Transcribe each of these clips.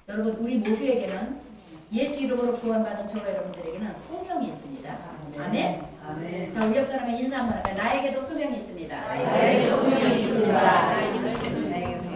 여러분 우리 모두에게는 예수 이름으로 구원받은 저와 여러분들에게는 소명이 있습니다. 아멘. 아멘. 자, 우리 옆 사람의 인사 한번 할까요? 나에게도 소명이 있습니다. 나에게도 소명이 있습니다.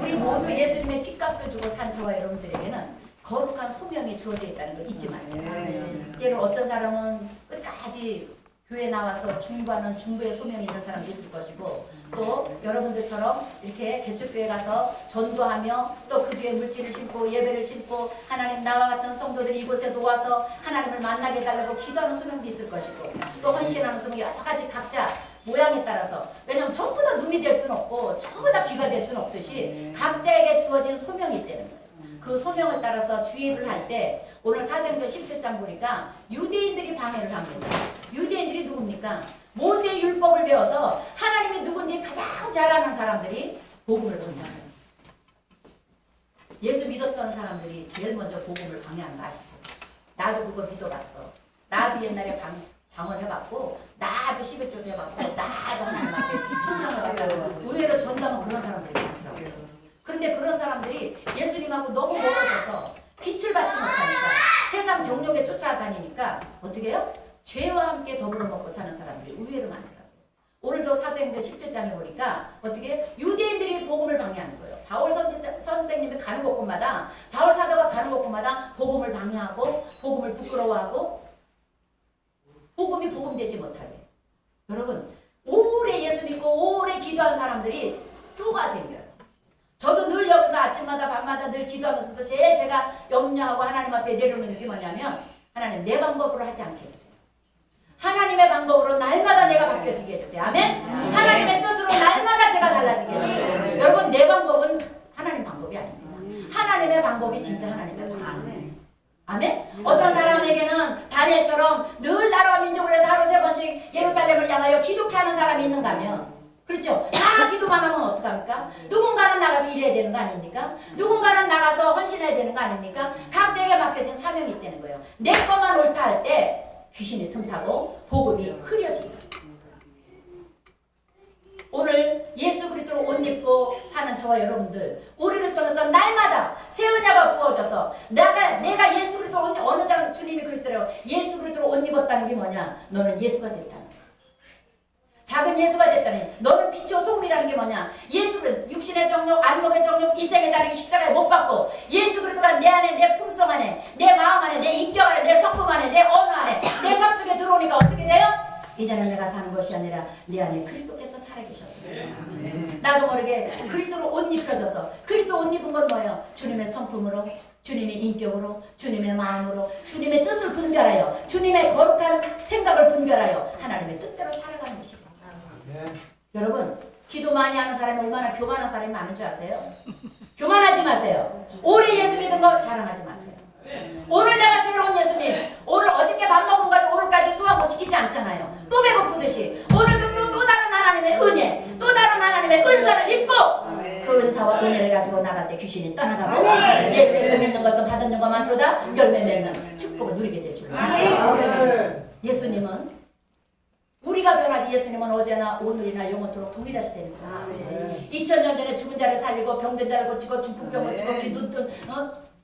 우리 모두 예수님의 핏값을 주고 산 저와 여러분들에게는 거룩한 소명이 주어져 있다는 거 잊지 마세요. 때로 어떤 사람은 끝까지 교회 나와서 중부하는 중부의 소명이 있는 사람도 있을 것이고, 또 여러분들처럼 이렇게 개척교회 가서 전도하며 또 그 뒤에 물질을 심고 예배를 심고 하나님 나와 같은 성도들이 이곳에 놓아서 하나님을 만나게 해달라고 기도하는 소명도 있을 것이고, 또 헌신하는 소명이 여러 가지 각자 모양에 따라서, 왜냐하면 전부 다 눈이 될 수는 없고 전부 다 귀가 될 수는 없듯이 각자에게 주어진 소명이 있다는 거예요. 그 소명을 따라서 주의를 할 때 오늘 사도행전 17장 보니까 유대인들이 방해를 합니다. 유대인들이 누굽니까? 모세의 율법을 배워서 하나님이 누군지 가장 잘 아는 사람들이 복음을 방해합니다. 예수 믿었던 사람들이 제일 먼저 복음을 방해하는 거 아시죠? 나도 그거 믿어봤어. 나도 옛날에 방언해봤고, 나도 11조 해봤고, 나도 하나님한테 충성해봤다고 의외로 전담은 그런 사람들이 많더라고요. 그런데 그런 사람들이 예수님하고 너무 멀어져서 빛을 받지 못하니까, 세상 정욕에 쫓아다니니까 어떻게 해요? 죄와 함께 더불어 먹고 사는 사람들이 의외로 많더라고요. 오늘도 사도행전 17장에 보니까 어떻게 유대인들이 복음을 방해하는 거예요. 바울 선생님이 가는 곳곳마다, 바울 사도가 가는 곳곳마다 복음을 방해하고 복음을 부끄러워하고 복음이 복음되지 못하게. 여러분 오래 예수 믿고 오래 기도한 사람들이 쪼가 생겨요. 저도 늘 여기서 아침마다 밤마다 늘 기도하면서도 제가 염려하고 하나님 앞에 내려오는 게 뭐냐면, 하나님 내 방법으로 하지 않게 해주세요. 하나님의 방법으로 날마다 내가 바뀌어지게 해주세요. 아멘? 하나님의 뜻으로 날마다 제가 달라지게 해주세요. 여러분 내 방법은 하나님 방법이 아닙니다. 하나님의 방법이 진짜 하나님의 방법이에요. 아멘? 어떤 사람에게는 다니엘처럼 늘 나라와 민족을 해서 하루 3번씩 예루살렘을 향하여 기독해 하는 사람이 있는가 하면, 그렇죠? 다 기도만 하면 어떡합니까? 누군가는 나가서 일해야 되는 거 아닙니까? 누군가는 나가서 헌신해야 되는 거 아닙니까? 각자에게 맡겨진 사명이 있다는 거예요. 내 것만 옳다 할 때 귀신이 틈타고 복음이 흐려집니다. 오늘 예수 그리스도로 옷 입고 사는 저와 여러분들, 우리를 통해서 날마다 새 은혜가 부어져서 내가 예수 그리스도로 옷, 어느 장 주님이 그리스도로 예수 그리스도로 옷 입었다는 게 뭐냐? 너는 예수가 됐다는 거야. 작은 예수가 됐다니, 너는 빛이요 소금이라는 게 뭐냐? 예수는 육신의 정욕, 안목의 정욕, 이생의 다르게 십자가에 못 박고 예수 그리스도가 내 안에, 내 품성 안에, 내 마음 안에, 내 인격 안에, 내 성품 안에, 내 언어 안에, 내 삶 속에 들어오니까 어떻게 돼요? 이제는 내가 사는 것이 아니라 내 안에 그리스도께서 살아계셨습니다. 나도 모르게 그리스도로 옷 입혀져서, 그리스도 옷 입은 건 뭐예요? 주님의 성품으로, 주님의 인격으로, 주님의 마음으로, 주님의 뜻을 분별하여, 주님의 거룩한 생각을 분별하여 하나님의 뜻대로 살아가는 것입니다. 여러분 기도 많이 하는 사람이 얼마나 교만한 사람이 많은 줄 아세요? 교만하지 마세요. 오래 예수 믿은 거 자랑하지 마세요. 오늘 내가 새로운 예수님, 오늘 어저께 밥 먹은 거 오늘까지 소화 못 시키지 않잖아요. 또 배고프듯이 오늘도 또 다른 하나님의 은혜, 또 다른 하나님의 은사를 입고 그 은사와 은혜를 가지고 나갈 때 귀신이 떠나가고 예수에서 믿는 것은 받은 자가 많도다 열매 맺는 축복을 누리게 될 줄 믿어요. 예수님은 우리가 변하지 예수님은 어제나 오늘이나 영원토록 동일하시다는 거예요. 2000년 전에 죽은 자를 살리고 병든 자를 고치고 중풍병 고치고 귀 눈뜬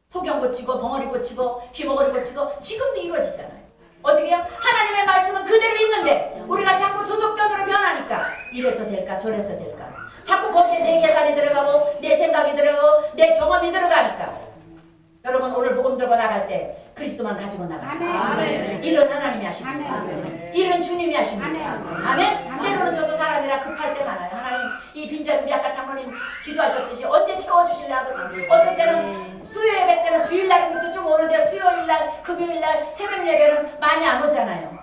소경 고치고 벙어리 고치고 귀머거리 고치고 지금도 이루어지잖아요. 어떻게 해요? 하나님의 말씀은 그대로 있는데 우리가 자꾸 조속변으로 변하니까 이래서 될까 저래서 될까, 자꾸 거기에 내 계산이 들어가고 내 생각이 들어가고 내 경험이 들어가니까, 여러분 오늘 복음 들고 나갈 때 그리스도만 가지고 나가세요. 일은 하나님이 하십니다. 일은 주님이 하십니다. 아멘? 때로는 저도 사람이라 급할 때 많아요. 하나님 이 빈자리, 우리 아까 장로님 기도하셨듯이 언제 채워주실래 아버지. 어떤 때는 수요 예배 때는 주일날인 것도 좀 오는데 수요일날 금요일날 새벽 예배는 많이 안 오잖아요.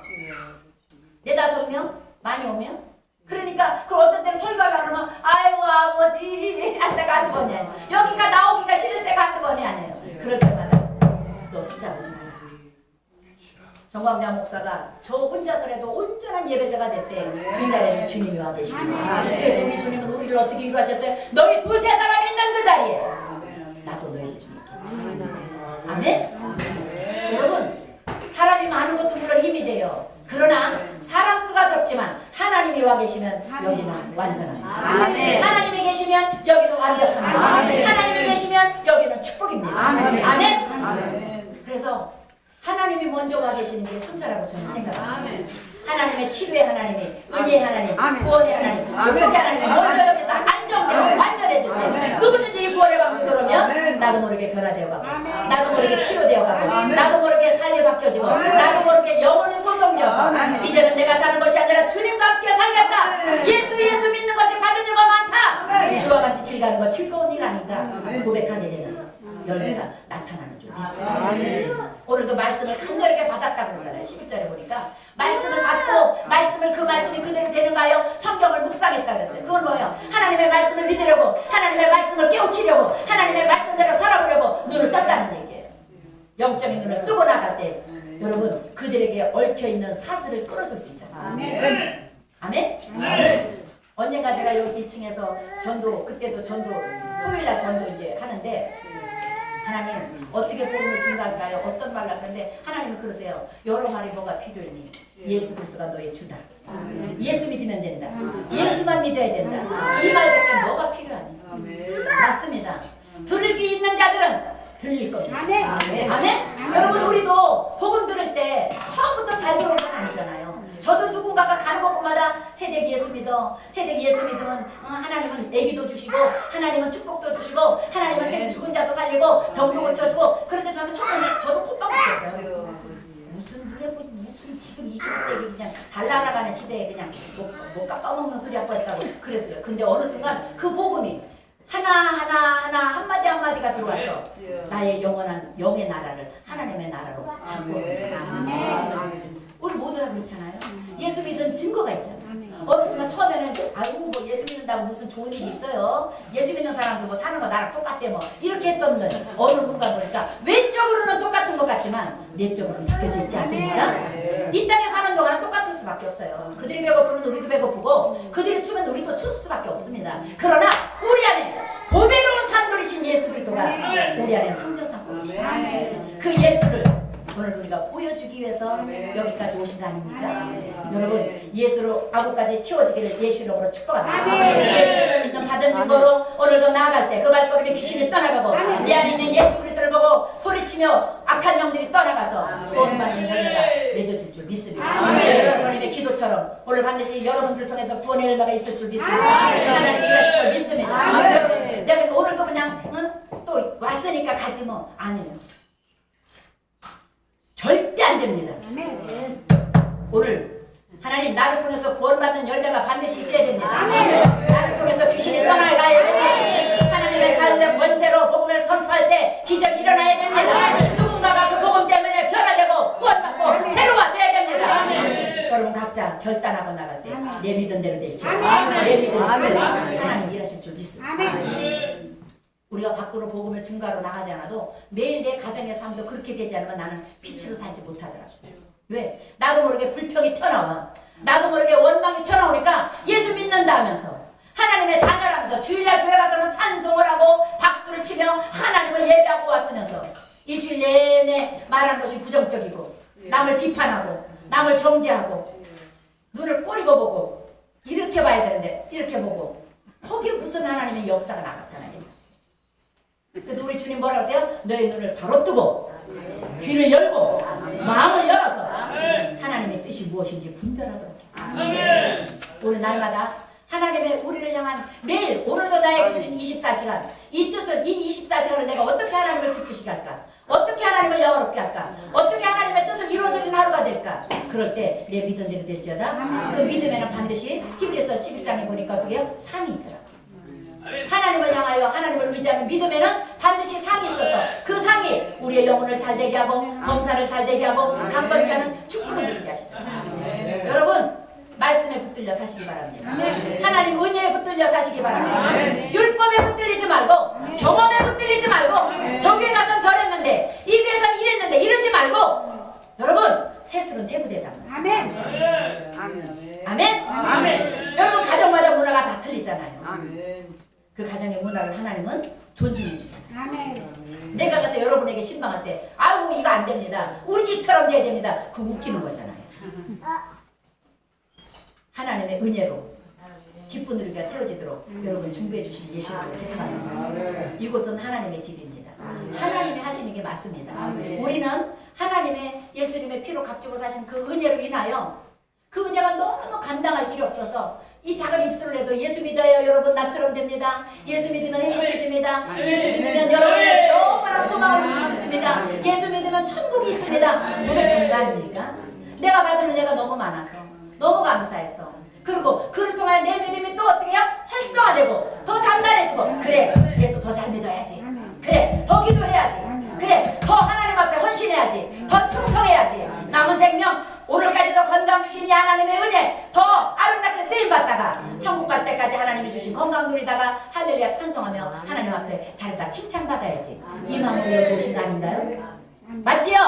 4-5명 많이 오면, 그러니까 그 어떤 때는 설교하려고 그러면 아이고 아버지 한때가 한두 번이 아니에요. 여기가 나오기가 싫을 때가 한두 번이 아니에요. 그럴 때마다 너 숫자 보지 마라. 정광장 목사가 저 혼자서라도 온전한 예배자가 될 때 그 자리에는 주님이 와 계십니다. 그래서 우리 주님은 우리를 어떻게 이루하셨어요? 너희 2-3 사람이 있는 그 자리에 나도 너희들 중에 있겠다. 아멘? 여러분 사람이 많은 것도 물론 힘이 돼요. 그러나 사람 수가 적지만 하나님이 와 계시면 여기는 완전합니다. 하나님이 계시면 여기는 완벽합니다. 하나님이 계시면 여기는 축복입니다. 아멘. 그래서 하나님이 먼저 와 계시는 게 순서라고 저는 생각합니다. 하나님의 치료의 하나님이, 은혜의 하나님, 구원의 하나님, 축복의 하나님이 먼저 여기서 안정되고 완전해질 때 누구든지 이 구원의 방주 들어오면 나도 모르게 변화되어 가고, 나도 모르게 치료되어 가고, 나도 모르게 삶이 바뀌어지고, 나도 모르게 영혼이 소성되어서 이제는 내가 사는 것이 아니라 주님과 함께 살겠다. 예수 믿는 것이 받은 일과 많다. 주와 같이 길 가는 것 즐거운 일 아닌가 고백하게 되는 열매가 나타나는 줄 믿습니다. 오늘도 말씀을 간절하게 받았다고 그러잖아요. 11절에 보니까 말씀을 받고 말씀을 그 말씀이 그대로 되는가요? 성경을 묵상했다 그랬어요. 그건 뭐예요? 하나님의 말씀을 믿으려고, 하나님의 말씀을 깨우치려고, 하나님의 말씀대로 살아보려고 눈을 떴다는 얘기예요. 영적인 눈을 뜨고 나갈 때 여러분 그들에게 얽혀있는 사슬을 끊어줄 수 있잖아요. 아멘. 아멘? 언젠가 제가 여기 1층에서 전도, 그때도 전도 토요일날 전도 이제 하는데 하나님 어떻게 복음을 증가할까요? 어떤 말을 할 건데 하나님은 그러세요. 여러 말이 뭐가 필요했니? 예수 그리스도가 너의 주다. 예수 믿으면 된다. 예수만 믿어야 된다. 이 말밖에 뭐가 필요하니? 맞습니다. 들을 귀 있는 자들은 들릴 겁니다. 아멘. 여러분 우리도 복음 들을 때 처음부터 잘 들어온 건 아니잖아요. 저도 누군가가 가는 곳마다 세대기 예수 믿어. 세대기 예수 믿으면 하나님은 애기도 주시고 하나님은 축복도 주시고 하나님은 죽은 자도 살리고 병도 고쳐주고. 그런데 저는 처음에 저도 콧방 먹겠어요. 무슨 지금 21세기 그냥 달라나가는 시대에 그냥 뭐 깎아먹는 소리 하고 했다고 그랬어요. 근데 어느 순간 그 복음이 하나하나 한마디가 들어와서 나의 영원한 영의 나라를 하나님의 나라로 바꾸어졌습니다. 우리 모두 다 그렇잖아요. 예수 믿은 증거가 있잖아요. 어느 순간 처음에는 아이고 뭐 예수 믿는다고 무슨 좋은 일이 있어요. 예수 믿는 사람도 뭐 사는 거 나랑 똑같대 뭐 이렇게 했던 어느 순간 보니까 외적으로는 똑같은 것 같지만 내적으로는 느껴져 있지 않습니까? 이 땅에 사는 동안은 똑같을 수밖에 없어요. 그들이 배고프면 우리도 배고프고 그들이 추면 우리도 출 수밖에 없습니다. 그러나 우리 안에 보배로운 산돌이신 예수 그리스도가 우리 안에 성전상권이시다. 그 예수를 오늘 우리가 보여주기 위해서 여기까지 오신 거 아닙니까? 여러분 예수로 아구까지 채워지기를 예수 이름으로 축복합니다. 예수를 믿는 받은 증거로 오늘도 나아갈 때 그 발걸음에 귀신이 떠나가고 내 안에 있는 예수 그리스도를 보고 소리치며 악한 영들이 떠나가서 구원받는 열매가 맺어질 줄 믿습니다. 하나님의 기도처럼 오늘 반드시 여러분들을 통해서 구원의 열매가 있을 줄 믿습니다. 하나님이 일하실 걸 믿습니다. 여러분 내가 오늘도 그냥 또 왔으니까 가지 뭐 아니에요. 절대 안 됩니다. 오늘 하나님 나를 통해서 구원받는 열매가 반드시 있어야 됩니다. 나를 통해서 귀신이 떠나가야 됩니다. 하나님의 자녀의 권세로 복음을 선포할 때 기적이 일어나야 됩니다. 누군가가 그 복음 때문에 변화되고 구원받고 새로워져야 됩니다. 여러분 각자 결단하고 나갈 때 내 믿은 대로 될지 내 믿음이 그대로 하나님 일하실 줄 믿습니다. 우리가 밖으로 복음을 증거하러 나가지 않아도 매일 내 가정의 삶도 그렇게 되지 않으면 나는 빛으로 살지 못하더라고요. 왜? 나도 모르게 불평이 튀어나와. 나도 모르게 원망이 튀어나오니까 예수 믿는다 하면서 하나님의 자녀라면서 주일날 교회 가서는 찬송을 하고 박수를 치며 하나님을 예배하고 왔으면서 일주일 내내 말하는 것이 부정적이고 남을 비판하고 남을 정죄하고 눈을 꼬리고 보고 이렇게 봐야 되는데 이렇게 보고 거기에 무슨 하나님의 역사가 나갔다는 얘기예요. 그래서 우리 주님 뭐라고 하세요? 너의 눈을 바로 뜨고 귀를 열고 마음을 열어서 하나님의 뜻이 무엇인지 분별하도록 해요. 오늘 날마다 하나님의 우리를 향한 매일 오늘도 나에게 주신 24시간 이 뜻을 이 24시간을 내가 어떻게 하나님을 기쁘시게 할까? 어떻게 하나님을 영화롭게 할까? 어떻게 하나님의 뜻을 이루어지는 하루가 될까? 그럴 때 내 믿은 대로 될지어다. 그 믿음에는 반드시 히브리서 11장에 보니까 어떻게 해요? 상이 있더라고요. 하나님을 향하여 하나님을 의지하는 믿음에는 반드시 상이 있어서 그 상이 우리의 영혼을 잘되게 하고 검사를 잘되게 하고 강건케 하는 축복을 이루게 하시더라고요. 여러분 말씀에 붙들려 사시기 바랍니다. 하나님 은혜에 붙들려 사시기 바랍니다. 율법에 붙들리지 말고 경험에 붙들리지 말고 저교회 가선 저랬는데 이 교회선 이랬는데 이러지 말고 여러분 세술은 세부대답니다. 아멘. 여러분 가정마다 문화가 다 틀리잖아요. 그 가정의 문화를 하나님은 존중해 주잖아요. 내가 가서 여러분에게 신방할 때 아유 이거 안 됩니다. 우리 집처럼 돼야 됩니다. 그거 웃기는 거잖아요. 하나님의 은혜로 기쁜 우리가 세워지도록 여러분 준비해 주신 예수님을 부탁합니다. 이곳은 하나님의 집입니다. 하나님이 하시는 게 맞습니다. 아멘. 우리는 하나님의 예수님의 피로 값주고 사신 그 은혜로 인하여 그 은혜가 너무 감당할 길이 없어서 이 작은 입술을 해도 예수 믿어요 여러분 나처럼 됩니다. 예수 믿으면 행복해집니다. 예수 믿으면 여러분의 너무나 소망을 누릴 수 있습니다. 예수 믿으면 천국이 있습니다. 왜 된다입니까? 내가 받은 은혜가 너무 많아서 너무 감사해서 그리고 그를 통해 내 믿음이 또 어떻게 해요? 활성화되고 더 단단해지고 그래 예수 더 잘 믿어야지. 그래 더 기도해야지. 그래 더 하나님 앞에 헌신해야지. 더 충성해야지. 남은 생명 오늘까지도 건강 주신 이 하나님의 은혜 더 아름답게 쓰임받다가 천국 갈 때까지 하나님이 주신 건강 누리다가 할렐루야 찬송하며 하나님 앞에 잘했다 칭찬받아야지. 이 마음으로 여기 오신 거 아닌가요? 맞지요?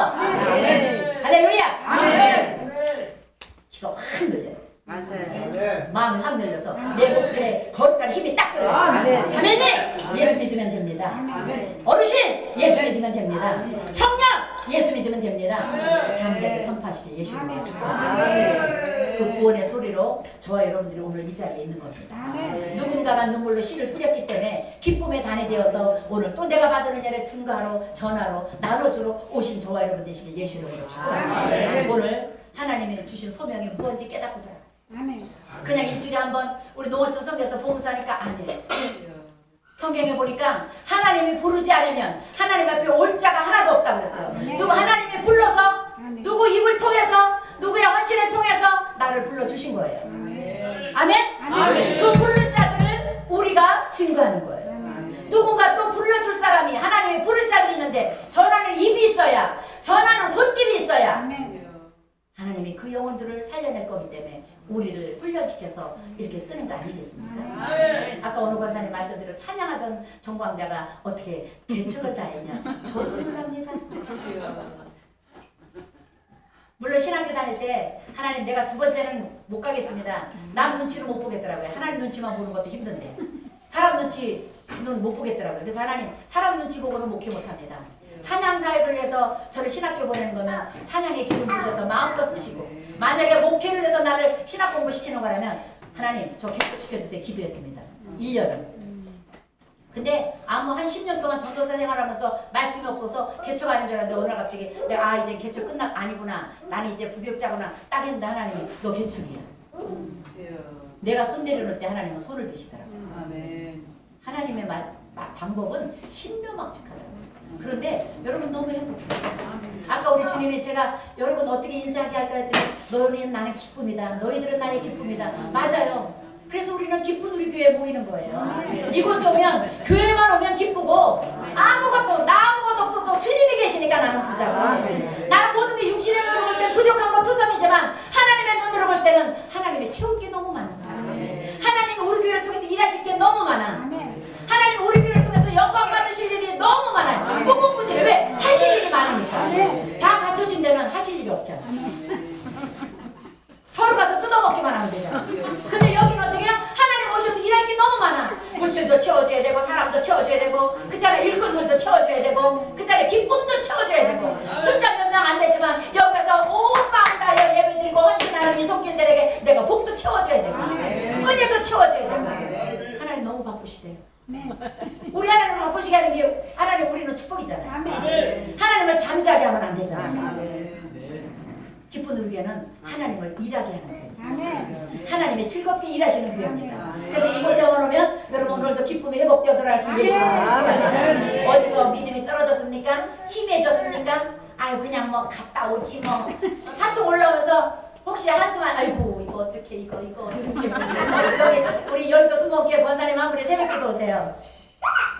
할렐루야. 기가 확 눌려요. 마음이 확 ner려서 내 목숨에 거룩한 힘이 딱 들어요. 자매님 예수 믿으면 됩니다. 어르신 예수 믿으면 됩니다. 청년 예수 믿으면 됩니다. 당대를 선포하시길 예수님으로 축복합니다. 그 구원의 소리로 저와 여러분들이 오늘 이 자리에 있는 겁니다. 누군가가 눈물로 씨를 뿌렸기 때문에 기쁨의 잔이 되어서 오늘 또 내가 받은 은혜를 증거하러 전하러 나눠주러 오신 저와 여러분 되시길 예수 이름으로 축복합니다. 오늘 하나님이 주신 소명이 무엇인지 깨닫고 돌아가세요. 그냥 일주일에 한번 우리 농어촌 성경에서 봉사하니까 안 해. 성경에 보니까 하나님이 부르지 않으면 하나님 앞에 올 자가 하나도 없다고 그랬어요. 누구 하나님이 불러서 누구 입을 통해서 누구의 헌신을 통해서 나를 불러주신 거예요. 아멘? 그 부를 자들을 우리가 증거하는 거예요. 누군가 또 불러줄 사람이 하나님이 부를 자들이 있는데 전하는 입이 있어야 전하는 손길이 있어야 하나님이 그 영혼들을 살려낼 거기 때문에 우리를 훈련시켜서 이렇게 쓰는 거 아니겠습니까? 아까 오늘 권사님 말씀대로 찬양하던 정광자가 어떻게 개척을 다 했냐? 저도 몰랍니다. 물론 신학교 다닐 때 하나님 내가 두 번째는 못 가겠습니다. 남 눈치를 못 보겠더라고요. 하나님 눈치만 보는 것도 힘든데 사람 눈치는 못 보겠더라고요. 그래서 하나님 사람 눈치 보고는 목회 못합니다. 찬양 사역을 해서 저를 신학교 보내는 거면 찬양의 기름 부으셔서 마음껏 쓰시고 만약에 목회를 해서 나를 신학 공부시키는 거라면 하나님 저 개척시켜주세요. 기도했습니다. 1년을. 근데 아무 한 10년 동안 전도사 생활하면서 말씀이 없어서 개척하는 줄 알았는데 어느 날 갑자기 내가 이제 개척 끝나 아니구나. 나는 이제 부교육자구나. 딱 했는데 하나님이 너 개척이야. 내가 손 내려놓을 때 하나님은 손을 드시더라고요. 하나님의 방법은 신묘막측하더라고요. 그런데 여러분 너무 행복해요. 아까 우리 주님이 제가 여러분 어떻게 인사하게 할까 했더니 너희는 나는 기쁨이다. 너희들은 나의 기쁨이다. 맞아요. 그래서 우리는 기쁜 우리 교회에 모이는 거예요. 이곳에 오면 교회만 오면 기쁘고 아무것도 나 아무것도 없어도 주님이 계시니까 나는 부자고 나는 모든 게 육신의 눈으로 볼 때는 부족한 거 투성이지만 하나님의 눈으로 볼 때는 하나님의 채울 게 너무 많아. 하나님이 우리 교회를 통해서 일하실 게 너무 많아. 하나님 우리 교회를 통해서 영광 받으실 일이 너무 많아요. 무궁무진해. 왜? 하실 일이 많으니까. 다 갖춰진 데는 하실 일이 없잖아. 서로 가서 뜯어먹기만 하면 되잖아. 근데 여기는 어떻게 해요? 하나님 오셔서 일할 게 너무 많아. 물질도 채워줘야 되고 사람도 채워줘야 되고 그 자리에 일꾼들도 채워줘야 되고 그 자리에 기쁨도 채워줘야 되고 숫자 몇 명 안 되지만 여기서 온 마음 다여 예배드리고 헌신하는 이 손길들에게 내가 복도 채워줘야 되고 은혜도 채워줘야 되고 하나님 너무 바쁘시대요. 우리 하나님을 바쁘시게 하는 게 하나님 우리는 축복이잖아요. 하나님을 잠자게 하면 안 되잖아요. 기쁜 우리 교회는 하나님을 일하게 하는 교회입니다. 하나님이 즐겁게 일하시는 교회입니다. 그래서 이곳에 오면 여러분 오늘도 기쁨이 회복되어도록 하신 예수님을 축복합니다. 어디서 믿음이 떨어졌습니까? 희미해졌습니까? 아유 그냥 뭐 갔다 오지 뭐 사층 올라오면서 혹시 한숨만 아이고 이거 어떻게 이거 어떻게 여기 우리 여의도 순복교회 권사님 한 분이 새벽기도 오세요.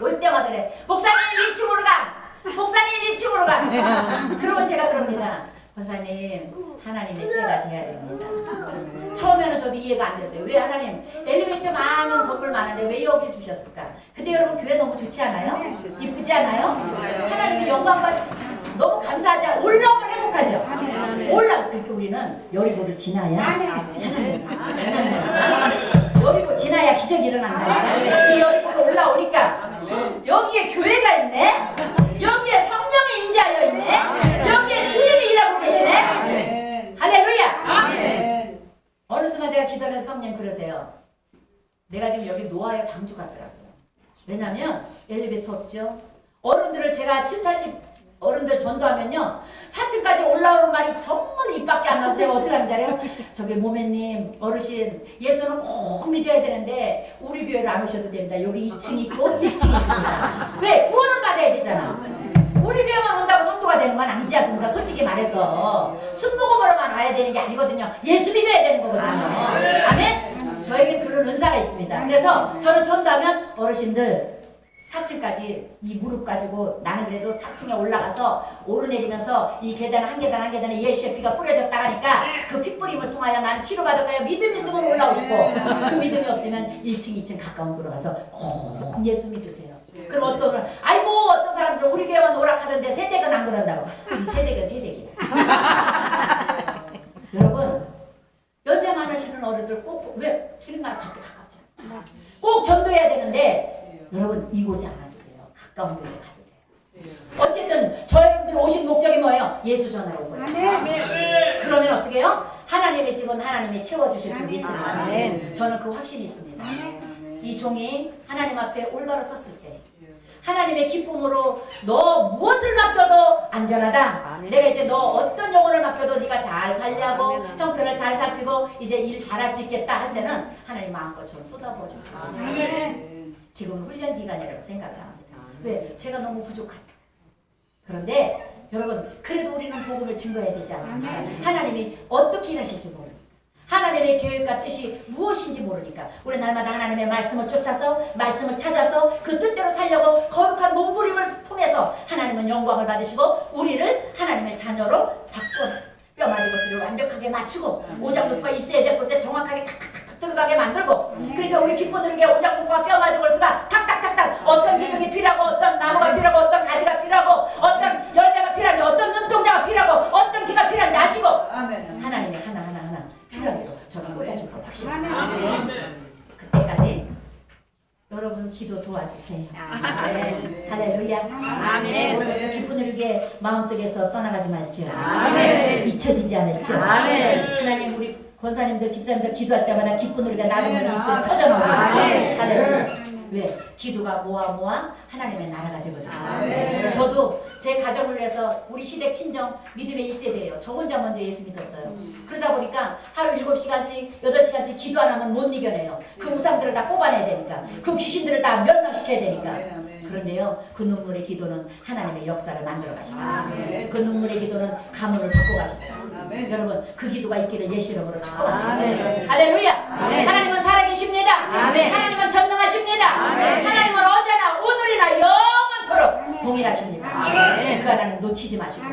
올 때마다 그래 목사님 1층으로 가 목사님 1층으로 가 그러면 제가 그럽니다. 권사님 하나님의 때가 돼야 됩니다. 처음에는 저도 이해가 안 됐어요. 왜 하나님 엘리베이터 많은 건물 많은데 왜 여기를 주셨을까? 근데 여러분 교회 너무 좋지 않아요? 이쁘지 않아요? 하나님의 영광받 너무 감사하지 않아요? 올라오면 행복하죠? 그러니까 우리는 여리고를 지나야 하나님 만난다니까. 여리고 지나야 기적이 일어난다니까. 이 여리고를 올라오니까 여기에 교회가 있네? 여기에 성령이 임재하여 있네? 여기에 주님이 일하고 계시네? 할렐루야! 어느 순간 제가 기도하는 성령 그러세요. 내가 지금 여기 노아의 방주 같더라고요. 왜냐면 엘리베이터 없죠? 어른들을 제가 7, 80 어른들 전도하면요 4층까지 올라오는 말이 정말 입 밖에 안 나서 제가 어떻게 하는지 알아요? 저기 모매님 어르신 예수는 꼭 믿어야 되는데 우리 교회를 안 오셔도 됩니다. 여기 2층 있고 1층 있습니다. 왜? 구원을 받아야 되잖아. 우리 교회만 온다고 성도가 되는 건 아니지 않습니까? 솔직히 말해서 순복음으로만 와야 되는 게 아니거든요. 예수 믿어야 되는 거거든요. 아멘? 저에겐 그런 은사가 있습니다. 그래서 저는 전도하면 어르신들 4층까지 이 무릎 가지고 나는 그래도 4층에 올라가서 오르내리면서 이 계단 한 계단 한 계단에 예수의 피가 뿌려졌다 하니까 그 핏뿌림을 통하여 나는 치료받을 거예요. 믿음이 있으면 올라오시고 그 믿음이 없으면 1층 2층 가까운 곳으로 가서 꼭 예수 믿으세요. 그럼 어떤 아이고 어떤 사람들은 우리 교회만 오락하던데 세댁은 안 그런다고. 이 세댁은 세댁이다. 여러분 연세 많으시는 어른들 꼭 왜 주님나라 가깝잖아. 꼭 전도해야 되는데 여러분 이곳에 안 와도 돼요. 가까운 곳에 가도 돼요. 어쨌든 저 여러분들 오신 목적이 뭐예요? 예수 전하러 온 거죠. 그러면 어떻게 해요? 하나님의 집은 하나님이 채워주실 줄 믿습니다. 저는 그 확신이 있습니다. 이 종이 하나님 앞에 올바로 섰을 때 하나님의 기쁨으로 너 무엇을 맡겨도 안전하다. 내가 이제 너 어떤 영혼을 맡겨도 네가 잘 관리하고 형편을 잘 살피고 이제 일 잘할 수 있겠다 할 때는 하나님 마음껏처럼 쏟아부어 줄 줄 믿습니다. 지금 훈련 기간이라고 생각을 합니다. 왜? 제가 너무 부족합니다. 그런데 여러분 그래도 우리는 복음을 증거해야 되지 않습니까? 하나님이 어떻게 일하실지 모릅니다. 하나님의 계획과 뜻이 무엇인지 모르니까 우리 날마다 하나님의 말씀을 쫓아서 말씀을 찾아서 그 뜻대로 살려고 거룩한 몸부림을 통해서 하나님은 영광을 받으시고 우리를 하나님의 자녀로 바꿔 뼈마디 것을 완벽하게 맞추고 오장육부가 있어야 될 곳에 정확하게 탁탁탁 들어가게 만들고 그러니까 우리 기뻐들에게 오장육부와 뼈마디 걸스가 탁탁탁탁 어떤 기둥이 필요하고 어떤 나무가 필요하고 어떤 가지가 필요하고 어떤 열매가 필요한지 어떤 눈동자가 필요하고 어떤 기가 필요한지 아시고 하나님의 하나하나 필요하기로 저는 꽂아줄 거 확신합니다. 그때까지 여러분 기도 도와주세요. 아멘. 할렐루야. 아멘. 오늘부터 기쁜 일게 마음속에서 떠나가지 말지요. 아멘. 잊혀지지 않을지요. 아멘. 하나님 우리 권사님들 집사님들 기도할 때마다 기쁜 일게 나도 모르게 입술이 터져나오게 해주세요. 할렐루야. 왜? 기도가 모아 하나님의 나라가 되거든요. 아멘. 저도 제 가정을 위해서 우리 시댁 친정 믿음의 1세대예요. 저 혼자 먼저 예수 믿었어요. 그러다 보니까 하루 7시간씩 8시간씩 기도 안 하면 못 이겨내요. 그 우상들을 다 뽑아내야 되니까 그 귀신들을 다 멸망시켜야 되니까. 그런데요 그 눈물의 기도는 하나님의 역사를 만들어 가시다. 그 눈물의 기도는 가문을 바꿔 가시다. 여러분 그 기도가 있기를 예수 이름으로 축복합니다. 할렐루야. 하나님은 살아계십니다. 하나님은 전능하십니다. 하나님은 어제나 오늘이나 영원토록 동일하십니다. 그 하나님 놓치지 마시고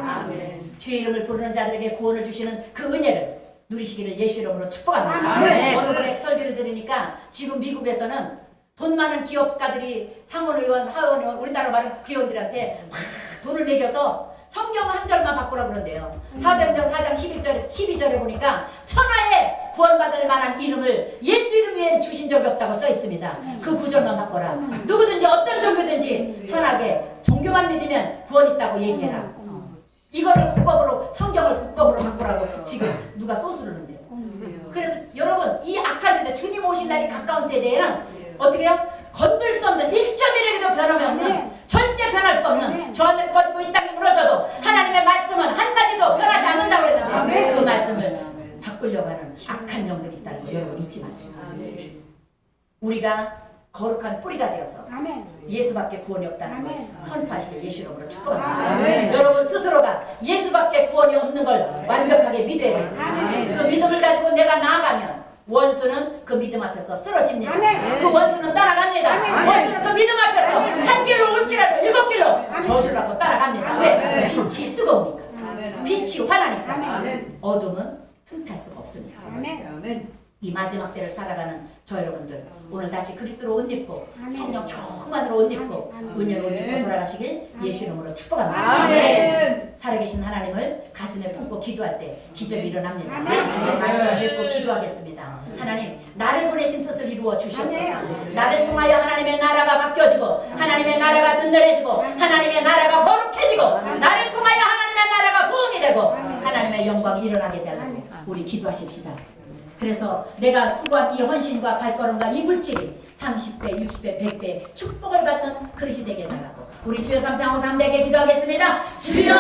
주의 이름을 부르는 자들에게 구원을 주시는 그 은혜를 누리시기를 예수 이름으로 축복합니다. 어느 분의 설교를 들으니까 지금 미국에서는 돈 많은 기업가들이 상원의원, 하원의원, 우리나라 말은 국회의원들한테 막 돈을 매겨서 성경 한 절만 바꾸라 그런대요. 사도행전 4장 12절에 보니까 천하에 구원받을 만한 이름을 예수 이름 외에 주신 적이 없다고 써 있습니다. 그 구절만 바꿔라. 누구든지 어떤 종교든지 선하게 종교만 믿으면 구원 있다고 얘기해라. 이거를 국법으로 성경을 국법으로 바꾸라고 지금 누가 소스를 넣는데요. 그래서 여러분 이 악한 세대 주님 오신 날이 가까운 세대에는 어떻게 해요? 건들 수 없는 1.1에게도 변함이 없는 절대 변할 수 없는 저 하늘 꺼지고 이 땅이 무너져도 하나님의 말씀은 한마디도 변하지 않는다고 그랬는데 그 말씀을 바꾸려고 하는 악한 영들이 있다는 거 여러분 잊지 마세요. 우리가 거룩한 뿌리가 되어서 예수밖에 구원이 없다는 걸 선포하시길 예수 이름으로 축복합니다. 여러분 스스로가 예수밖에 구원이 없는 걸 완벽하게 믿어야 돼요. 그 믿음을 가지고 내가 나아가면 원수는 그 믿음 앞에서 쓰러집니다. 그 원수는 따라갑니다. 원수는 그 믿음 앞에서 한 길로 올지라도 7길로 저주를 받고 따라갑니다. 왜? 빛이 뜨거우니까. 빛이 환하니까. 어둠은 틈탈 수가 없습니다. 이 마지막 때를 살아가는 저 여러분들 오늘 다시 그리스도로 옷 입고 성령 충만으로 옷 입고 은혜로 옷 입고 돌아가시길 예수 이름으로 축복합니다. 살아계신 하나님을 가슴에 품고 기도할 때 기적이 일어납니다. 이제 말씀을 믿고 기도하겠습니다. 하나님 나를 보내신 뜻을 이루어 주시옵소서. 나를 통하여 하나님의 나라가 바뀌어지고 하나님의 나라가 든든해지고 하나님의 나라가 거룩해지고 나를 통하여 하나님의 나라가 부흥이 되고 하나님의 영광이 일어나게 되라고 우리 기도하십시다. 그래서 내가 수고한 이 헌신과 발걸음과 이 물질이 30배, 60배, 100배 축복을 받는 그릇이 되게 해달라고 우리 주여 삼창으로 담대하게 기도하겠습니다. 주여